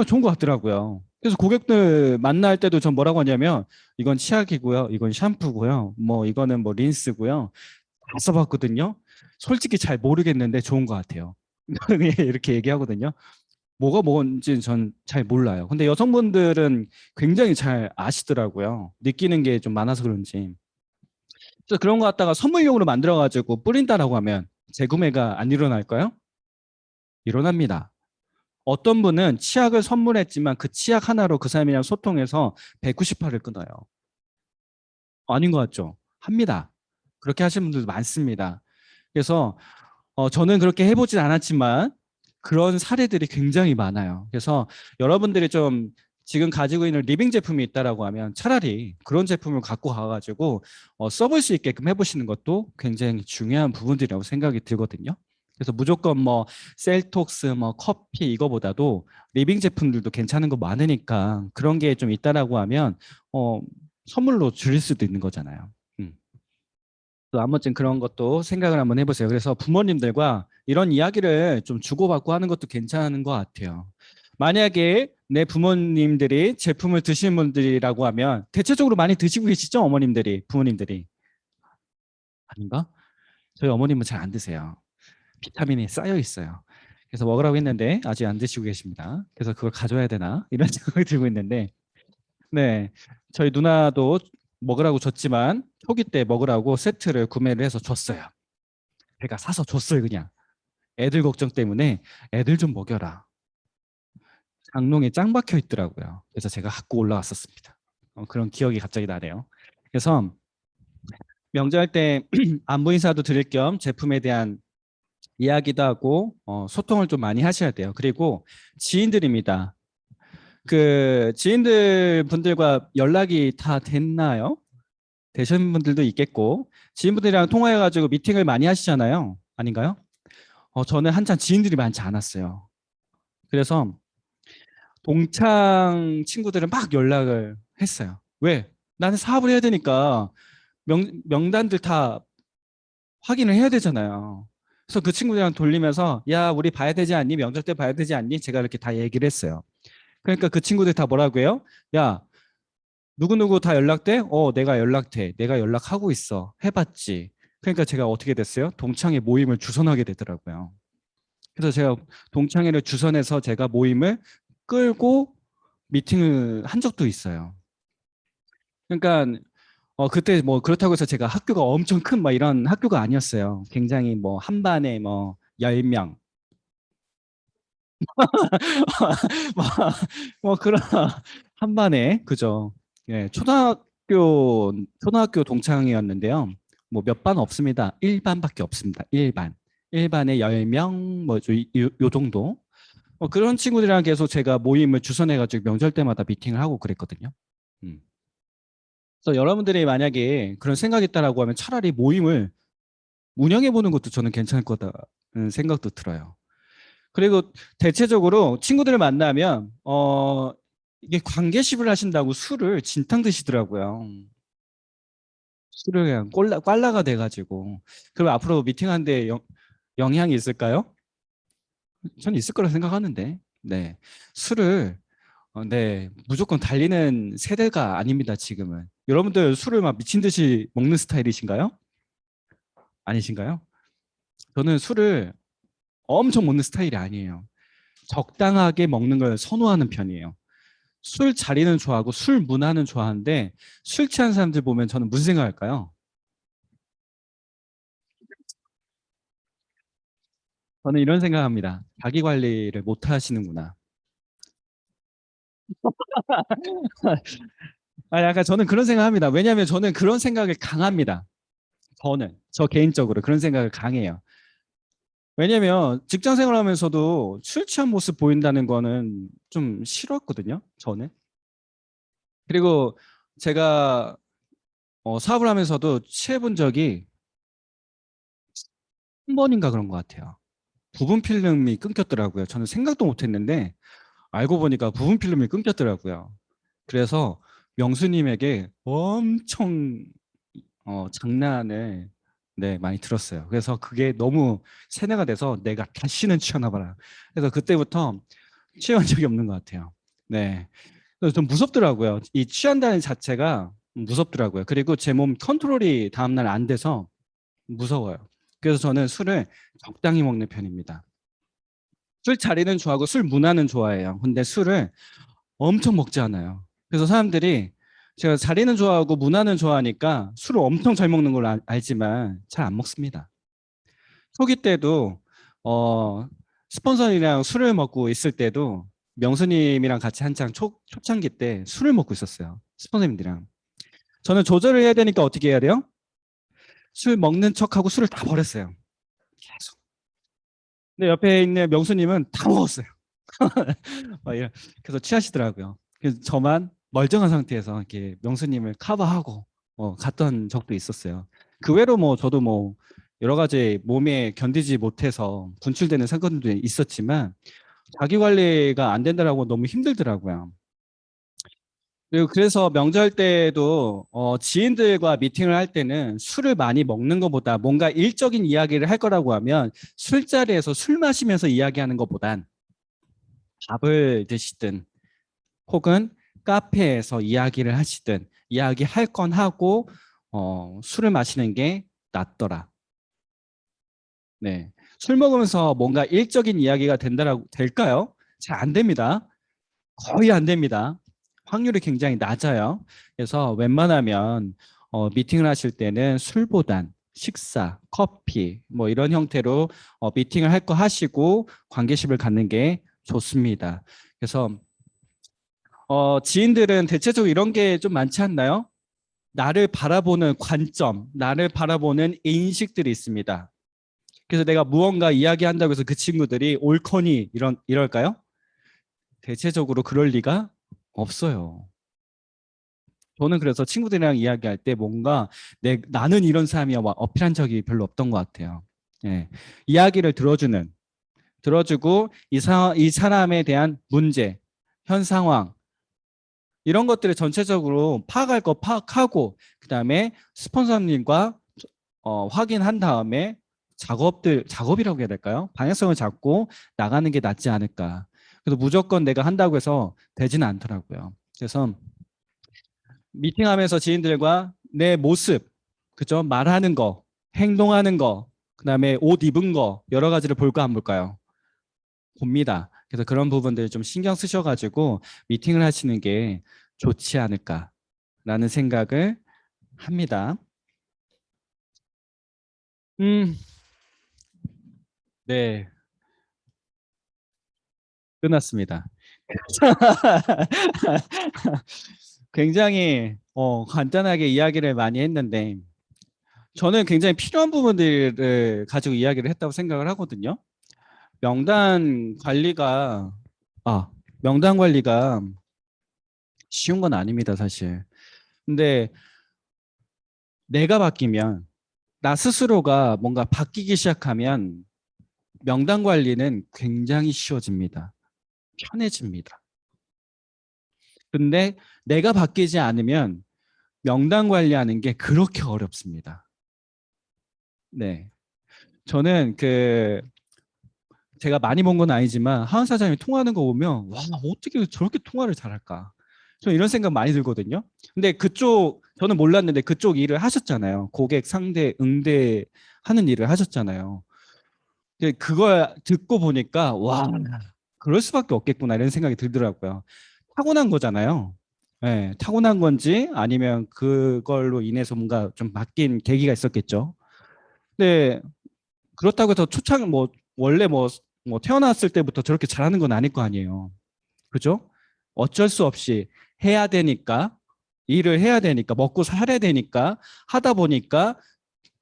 좋은 것 같더라고요. 그래서 고객들 만날 때도 전 뭐라고 하냐면 이건 치약이고요. 이건 샴푸고요. 뭐 이거는 뭐 린스고요. 다 써봤거든요. 솔직히 잘 모르겠는데 좋은 것 같아요. 그냥 이렇게 얘기하거든요. 뭐가 뭔지 전 잘 몰라요. 근데 여성분들은 굉장히 잘 아시더라고요. 느끼는 게 좀 많아서 그런지. 그래서 그런 거 갖다가 선물용으로 만들어가지고 뿌린다라고 하면 재구매가 안 일어날까요? 일어납니다. 어떤 분은 치약을 선물했지만 그 치약 하나로 그 사람이랑 소통해서 198을 끊어요. 아닌 것 같죠? 합니다. 그렇게 하시는 분들도 많습니다. 그래서 저는 그렇게 해보진 않았지만 그런 사례들이 굉장히 많아요. 그래서 여러분들이 좀 지금 가지고 있는 리빙 제품이 있다라고 하면 차라리 그런 제품을 갖고 가가지고 써볼 수 있게끔 해보시는 것도 굉장히 중요한 부분들이라고 생각이 들거든요. 그래서 무조건 뭐 셀톡스, 뭐 커피 이거보다도 리빙 제품들도 괜찮은 거 많으니까 그런 게 좀 있다라고 하면 어, 선물로 줄일 수도 있는 거잖아요. 음. 또 아무튼 그런 것도 생각을 한번 해보세요. 그래서 부모님들과 이런 이야기를 좀 주고받고 하는 것도 괜찮은 것 같아요. 만약에 내 부모님들이 제품을 드시는 분들이라고 하면 대체적으로 많이 드시고 계시죠? 어머님들이, 부모님들이. 아닌가? 저희 어머님은 잘 안 드세요. 비타민이 쌓여 있어요. 그래서 먹으라고 했는데 아직 안 드시고 계십니다. 그래서 그걸 가져야 되나? 이런 생각이 들고 있는데 네, 저희 누나도 먹으라고 줬지만 초기 때 먹으라고 세트를 구매를 해서 줬어요. 제가 사서 줬어요, 그냥. 애들 걱정 때문에 애들 좀 먹여라. 장롱에 짱 박혀 있더라고요. 그래서 제가 갖고 올라왔었습니다. 그런 기억이 갑자기 나네요. 그래서 명절 때 안부 인사도 드릴 겸 제품에 대한 이야기도 하고 소통을 좀 많이 하셔야 돼요. 그리고 지인들입니다. 그 지인들 분들과 연락이 다 됐나요? 되신 분들도 있겠고 지인분들이랑 통화해가지고 미팅을 많이 하시잖아요. 아닌가요? 저는 한참 지인들이 많지 않았어요. 그래서 동창 친구들은 막 연락을 했어요. 왜? 나는 사업을 해야 되니까 명단들 다 확인을 해야 되잖아요. 그래서 그 친구들이랑 돌리면서 야, 우리 봐야 되지 않니? 명절 때 봐야 되지 않니? 제가 이렇게 다 얘기를 했어요. 그러니까 그 친구들 다 뭐라고 해요? 야, 누구누구 다 연락돼? 내가 연락돼. 내가 연락하고 있어. 해봤지. 그러니까 제가 어떻게 됐어요? 동창회 모임을 주선하게 되더라고요. 그래서 제가 동창회를 주선해서 제가 모임을 끌고 미팅을 한 적도 있어요. 그러니까 그때 뭐 그렇다고 해서 제가 학교가 엄청 큰 막 이런 학교가 아니었어요. 굉장히 뭐 한 반에 뭐 10명 뭐, 뭐 그런 한 반에 그죠. 예, 초등학교 동창이었는데요. 뭐 몇 반 없습니다. 1반밖에 없습니다. 1반. 1반에 10명 뭐 요 정도. 그런 친구들이랑 계속 제가 모임을 주선해가지고 명절 때마다 미팅을 하고 그랬거든요. 음. 그래서 여러분들이 만약에 그런 생각이 있다라고 하면 차라리 모임을 운영해 보는 것도 저는 괜찮을 거다는 생각도 들어요. 그리고 대체적으로 친구들을 만나면 이게 관계십을 하신다고 술을 진탕 드시더라고요. 술을 그냥 꽐라가 돼가지고. 그럼 앞으로 미팅하는데 영향이 있을까요? 저는 있을 거라 생각하는데. 네. 술을 네, 무조건 달리는 세대가 아닙니다, 지금은. 여러분들 술을 막 미친 듯이 먹는 스타일이신가요? 아니신가요? 저는 술을 엄청 먹는 스타일이 아니에요. 적당하게 먹는 걸 선호하는 편이에요. 술 자리는 좋아하고 술 문화는 좋아하는데 술 취한 사람들 보면 저는 무슨 생각할까요? 저는 이런 생각합니다. 자기 관리를 못 하시는구나. 약간 저는 그런 생각합니다. 왜냐하면 저는 그런 생각을 강합니다. 저 개인적으로 그런 생각을 강해요. 왜냐면 직장 생활하면서도 술 취한 모습 보인다는 거는 좀 싫었거든요. 저는. 그리고 제가 사업을 하면서도 취해본 적이 한 번인가 그런 것 같아요. 부분 필름이 끊겼더라고요. 저는 생각도 못했는데 알고 보니까 부분 필름이 끊겼더라고요. 그래서 명수님에게 엄청 장난을 네, 많이 들었어요. 그래서 그게 너무 세뇌가 돼서 내가 다시는 취하나 봐라. 그래서 그때부터 취한 적이 없는 것 같아요. 네. 그래서 좀 무섭더라고요. 이 취한다는 자체가 무섭더라고요. 그리고 제 몸 컨트롤이 다음날 안 돼서 무서워요. 그래서 저는 술을 적당히 먹는 편입니다. 술 자리는 좋아하고 술 문화는 좋아해요. 근데 술을 엄청 먹지 않아요. 그래서 사람들이 제가 자리는 좋아하고 문화는 좋아하니까 술을 엄청 잘 먹는 걸 알지만 잘 안 먹습니다. 초기 때도 스폰서님이랑 술을 먹고 있을 때도 명수님이랑 같이 한창 초창기 때 술을 먹고 있었어요. 스폰서님들이랑. 저는 조절을 해야 되니까 어떻게 해야 돼요? 술 먹는 척하고 술을 다 버렸어요. 계속. 근데 옆에 있는 명수님은 다 먹었어요. 그래서 취하시더라고요. 그래서 저만 멀쩡한 상태에서 이렇게 명수님을 커버하고 갔던 적도 있었어요. 그 외로 뭐 저도 뭐 여러 가지 몸에 견디지 못해서 분출되는 사건도 있었지만 자기 관리가 안 된다라고 너무 힘들더라고요. 그리고 그래서 명절 때도 지인들과 미팅을 할 때는 술을 많이 먹는 것보다 뭔가 일적인 이야기를 할 거라고 하면 술자리에서 술 마시면서 이야기하는 것보단 밥을 드시든 혹은 카페에서 이야기를 하시든 이야기할 건 하고 술을 마시는 게 낫더라. 네. 술 먹으면서 뭔가 일적인 이야기가 된다라고 될까요? 잘 안 됩니다. 거의 안 됩니다. 확률이 굉장히 낮아요. 그래서 웬만하면 미팅을 하실 때는 술보단 식사, 커피 뭐 이런 형태로 미팅을 할 거 하시고 관계십을 갖는 게 좋습니다. 그래서 지인들은 대체적으로 이런 게 좀 많지 않나요? 나를 바라보는 관점, 나를 바라보는 인식들이 있습니다. 그래서 내가 무언가 이야기한다고 해서 그 친구들이 옳거니 이럴까요? 대체적으로 그럴 리가 없어요. 저는 그래서 친구들이랑 이야기할 때 뭔가 나는 이런 사람이야 어필한 적이 별로 없던 것 같아요. 예. 이야기를 들어주고 이 사람에 대한 문제, 현 상황, 이런 것들을 전체적으로 파악할 거 파악하고 그다음에 스폰서님과 확인한 다음에 작업이라고 해야 될까요? 방향성을 잡고 나가는 게 낫지 않을까. 그래서 무조건 내가 한다고 해서 되지는 않더라고요. 그래서 미팅하면서 지인들과 내 모습, 그죠? 말하는 거, 행동하는 거, 그다음에 옷 입은 거 여러 가지를 볼까 안 볼까요? 봅니다. 그래서 그런 부분들 좀 신경 쓰셔가지고 미팅을 하시는 게 좋지 않을까라는 생각을 합니다. 음, 네, 끝났습니다. 굉장히 간단하게 이야기를 많이 했는데 저는 굉장히 필요한 부분들을 가지고 이야기를 했다고 생각을 하거든요. 명단 관리가 아, 명단 관리가 쉬운 건 아닙니다, 사실. 근데 내가 바뀌면 나 스스로가 뭔가 바뀌기 시작하면 명단 관리는 굉장히 쉬워집니다. 편해집니다. 근데 내가 바뀌지 않으면 명단 관리하는 게 그렇게 어렵습니다. 네. 저는 제가 많이 본 건 아니지만 하은 사장님이 통화하는 거 보면 와, 어떻게 저렇게 통화를 잘할까? 저 이런 생각 많이 들거든요. 근데 저는 몰랐는데 그쪽 일을 하셨잖아요. 고객 상대 응대하는 일을 하셨잖아요. 근데 그걸 듣고 보니까 와, 그럴 수밖에 없겠구나 이런 생각이 들더라고요. 타고난 거잖아요. 네, 타고난 건지 아니면 그걸로 인해서 뭔가 좀 바뀐 계기가 있었겠죠. 근데 그렇다고 해서 원래 뭐 태어났을 때부터 저렇게 잘하는 건 아닐 거 아니에요. 그죠? 어쩔 수 없이 해야 되니까 일을 해야 되니까 먹고 살아야 되니까 하다 보니까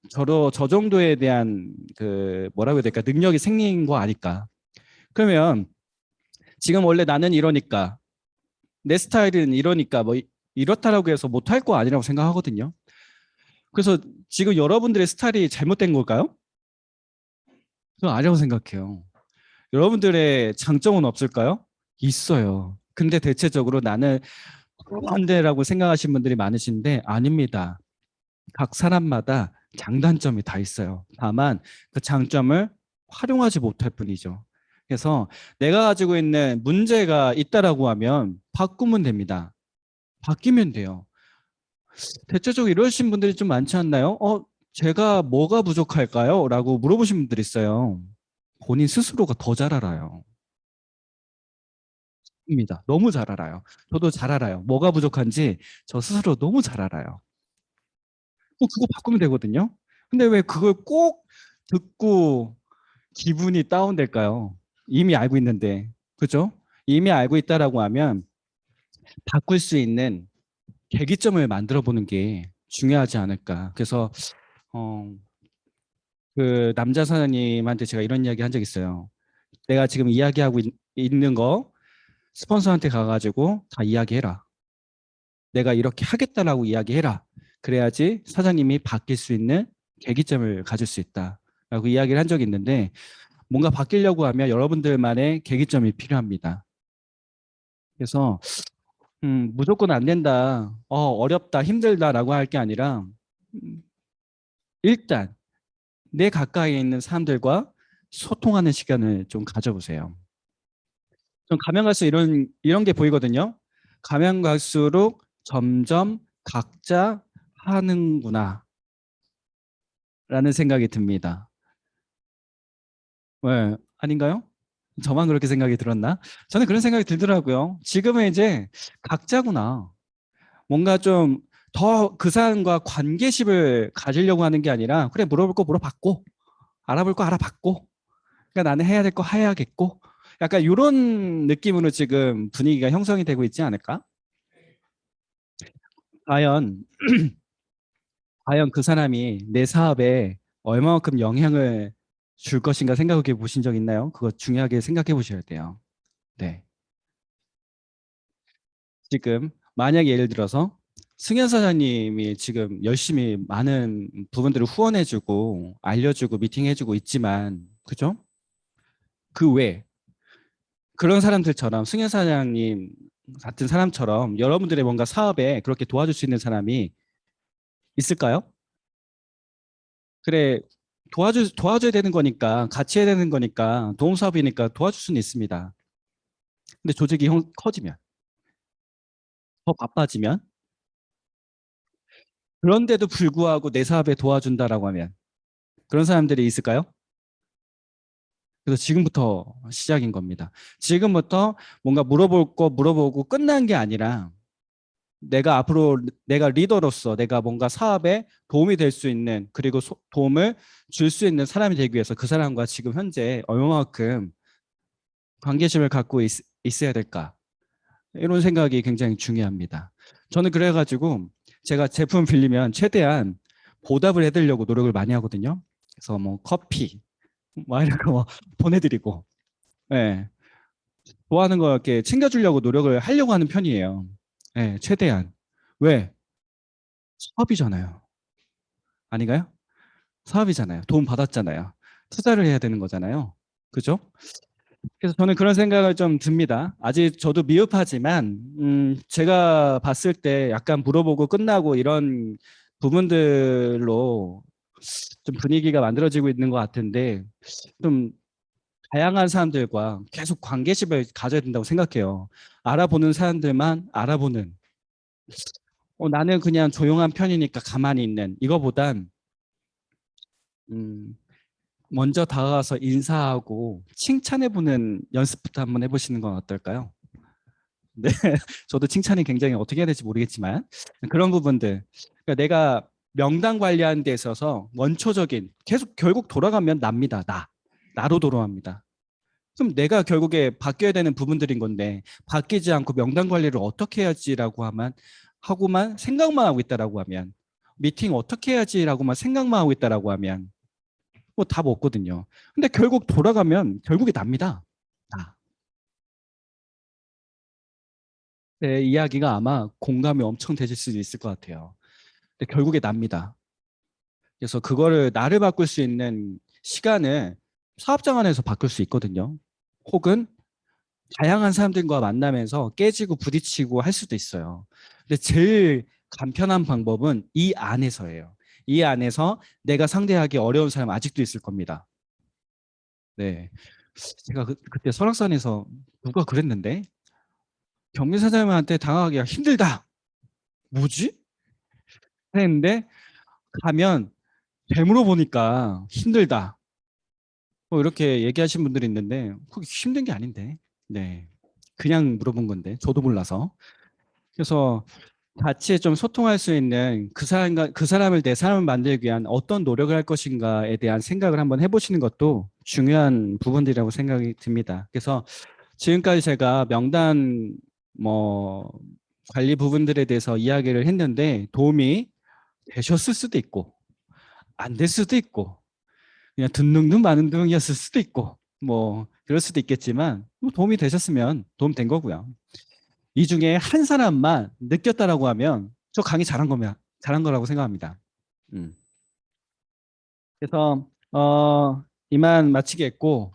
저 정도에 대한 그 뭐라고 해야 될까 능력이 생긴 거 아닐까. 그러면 지금 원래 나는 이러니까 내 스타일은 이러니까 뭐 이렇다라고 해서 못할 거 아니라고 생각하거든요. 그래서 지금 여러분들의 스타일이 잘못된 걸까요? 저는 아니라고 생각해요. 여러분들의 장점은 없을까요? 있어요. 근데 대체적으로 나는 한대라고 생각하시는 분들이 많으신데 아닙니다. 각 사람마다 장단점이 다 있어요. 다만 그 장점을 활용하지 못할 뿐이죠. 그래서 내가 가지고 있는 문제가 있다라고 하면 바꾸면 됩니다. 바뀌면 돼요. 대체적으로 이러신 분들이 좀 많지 않나요? 제가 뭐가 부족할까요? 라고 물어보신 분들이 있어요. 본인 스스로가 더 잘 알아요. 입니다. 너무 잘 알아요. 저도 잘 알아요. 뭐가 부족한지 저 스스로 너무 잘 알아요. 그거 바꾸면 되거든요. 근데 왜 그걸 꼭 듣고 기분이 다운될까요? 이미 알고 있는데. 그죠? 이미 알고 있다라고 하면 바꿀 수 있는 계기점을 만들어 보는 게 중요하지 않을까. 그래서 어, 그 남자 사장님한테 제가 이런 이야기 한 적 있어요. 내가 지금 이야기하고 있는 거 스폰서한테 가가지고 다 이야기해라. 내가 이렇게 하겠다라고 이야기해라. 그래야지 사장님이 바뀔 수 있는 계기점을 가질 수 있다라고 이야기를 한 적이 있는데 뭔가 바뀌려고 하면 여러분들만의 계기점이 필요합니다. 그래서 무조건 안 된다, 어렵다, 힘들다라고 할 게 아니라 음, 일단 내 가까이에 있는 사람들과 소통하는 시간을 좀 가져보세요. 좀 가면 갈수록 이런 게 보이거든요. 가면 갈수록 점점 각자 하는구나 라는 생각이 듭니다. 왜 아닌가요? 저만 그렇게 생각이 들었나? 저는 그런 생각이 들더라고요. 지금은 이제 각자구나. 뭔가 좀 더 그 사람과 관계심을 가지려고 하는 게 아니라 그래 물어볼 거 물어봤고 알아볼 거 알아봤고 그러니까 나는 해야 될 거 해야겠고 약간 이런 느낌으로 지금 분위기가 형성이 되고 있지 않을까? 과연 과연 그 사람이 내 사업에 얼마만큼 영향을 줄 것인가 생각해 보신 적 있나요? 그거 중요하게 생각해 보셔야 돼요. 네. 지금 만약에 예를 들어서 승현 사장님이 지금 열심히 많은 부분들을 후원해주고 알려주고 미팅해주고 있지만 그죠? 그 외에 그런 사람들처럼 승현 사장님 같은 사람처럼 여러분들의 뭔가 사업에 그렇게 도와줄 수 있는 사람이 있을까요? 그래 도와줘야 되는 거니까 같이 해야 되는 거니까 도움 사업이니까 도와줄 수는 있습니다. 근데 조직이 커지면 더 바빠지면 그런데도 불구하고 내 사업에 도와준다라고 하면 그런 사람들이 있을까요? 그래서 지금부터 시작인 겁니다. 지금부터 뭔가 물어볼 거 물어보고 끝난 게 아니라 내가 앞으로 내가 리더로서 내가 뭔가 사업에 도움이 될 수 있는 그리고 도움을 줄 수 있는 사람이 되기 위해서 그 사람과 지금 현재 얼마만큼 관계심을 갖고 있어야 될까? 이런 생각이 굉장히 중요합니다. 저는 그래가지고 제가 제품 빌리면 최대한 보답을 해드리려고 노력을 많이 하거든요. 그래서 뭐 커피, 뭐 이런 거 보내드리고, 예, 좋아하는 거 이렇게 챙겨주려고 노력을 하려고 하는 편이에요. 예, 최대한. 왜? 사업이잖아요. 아닌가요? 사업이잖아요. 돈 받았잖아요. 투자를 해야 되는 거잖아요. 그죠? 그래서 저는 그런 생각을 좀 듭니다. 아직 저도 미흡하지만, 제가 봤을 때 약간 물어보고 끝나고 이런 부분들로 좀 분위기가 만들어지고 있는 것 같은데, 좀 다양한 사람들과 계속 관계심을 가져야 된다고 생각해요. 알아보는 사람들만 알아보는, 나는 그냥 조용한 편이니까 가만히 있는 이거보단, 음, 먼저 다가가서 인사하고 칭찬해보는 연습부터 한번 해보시는 건 어떨까요? 네, 저도 칭찬이 굉장히 어떻게 해야 될지 모르겠지만 그런 부분들. 그러니까 내가 명당 관리하는 데 있어서 원초적인 계속 결국 돌아가면 납니다. 나로 돌아갑니다. 그럼 내가 결국에 바뀌어야 되는 부분들인 건데 바뀌지 않고 명당 관리를 어떻게 해야지라고 하고만 생각만 하고 있다라고 하면 미팅 어떻게 해야지라고만 생각만 하고 있다라고 하면 뭐 답 없거든요. 근데 결국 돌아가면 결국에 납니다. 나. 내 이야기가 아마 공감이 엄청 되실 수도 있을 것 같아요. 근데 결국에 납니다. 그래서 그거를 나를 바꿀 수 있는 시간을 사업장 안에서 바꿀 수 있거든요. 혹은 다양한 사람들과 만나면서 깨지고 부딪히고 할 수도 있어요. 근데 제일 간편한 방법은 이 안에서예요. 이 안에서 내가 상대하기 어려운 사람 아직도 있을 겁니다. 네. 제가 그때 설악산에서 누가 그랬는데 경비사장님한테 당하기가 힘들다. 뭐지? 했는데 가면 되물어 보니까 힘들다. 뭐 이렇게 얘기하신 분들이 있는데 그게 힘든 게 아닌데. 네. 그냥 물어본 건데 저도 몰라서. 그래서 같이 좀 소통할 수 있는 그 사람을 내 사람을 만들기 위한 어떤 노력을 할 것인가에 대한 생각을 한번 해보시는 것도 중요한 부분들이라고 생각이 듭니다. 그래서 지금까지 제가 명단 뭐 관리 부분들에 대해서 이야기를 했는데 도움이 되셨을 수도 있고 안 될 수도 있고 그냥 듣는 둥 마는 둥이었을 수도 있고 뭐 그럴 수도 있겠지만 뭐 도움이 되셨으면 도움 된 거고요. 이 중에 한 사람만 느꼈다라고 하면 저 강의 잘한 거라고 생각합니다. 음. 그래서 이만 마치겠고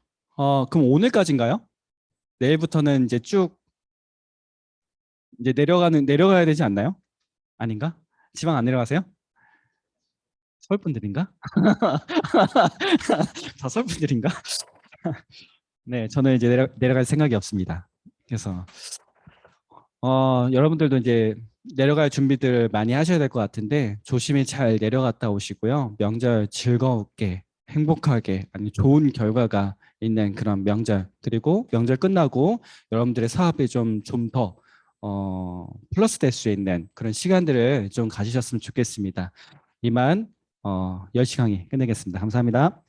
그럼 오늘까지인가요? 내일부터는 이제 쭉 이제 내려가야 되지 않나요? 아닌가? 지방 안 내려가세요? 서울 분들인가? 다 서울 분들인가? 네, 저는 이제 내려갈 생각이 없습니다. 그래서 여러분들도 이제 내려갈 준비들 많이 하셔야 될 것 같은데 조심히 잘 내려갔다 오시고요. 명절 즐겁게 행복하게 아니 좋은 결과가 있는 그런 명절 그리고 명절 끝나고 여러분들의 사업이 좀 더 플러스 될 수 있는 그런 시간들을 좀 가지셨으면 좋겠습니다. 이만 10시 강의 끝내겠습니다. 감사합니다.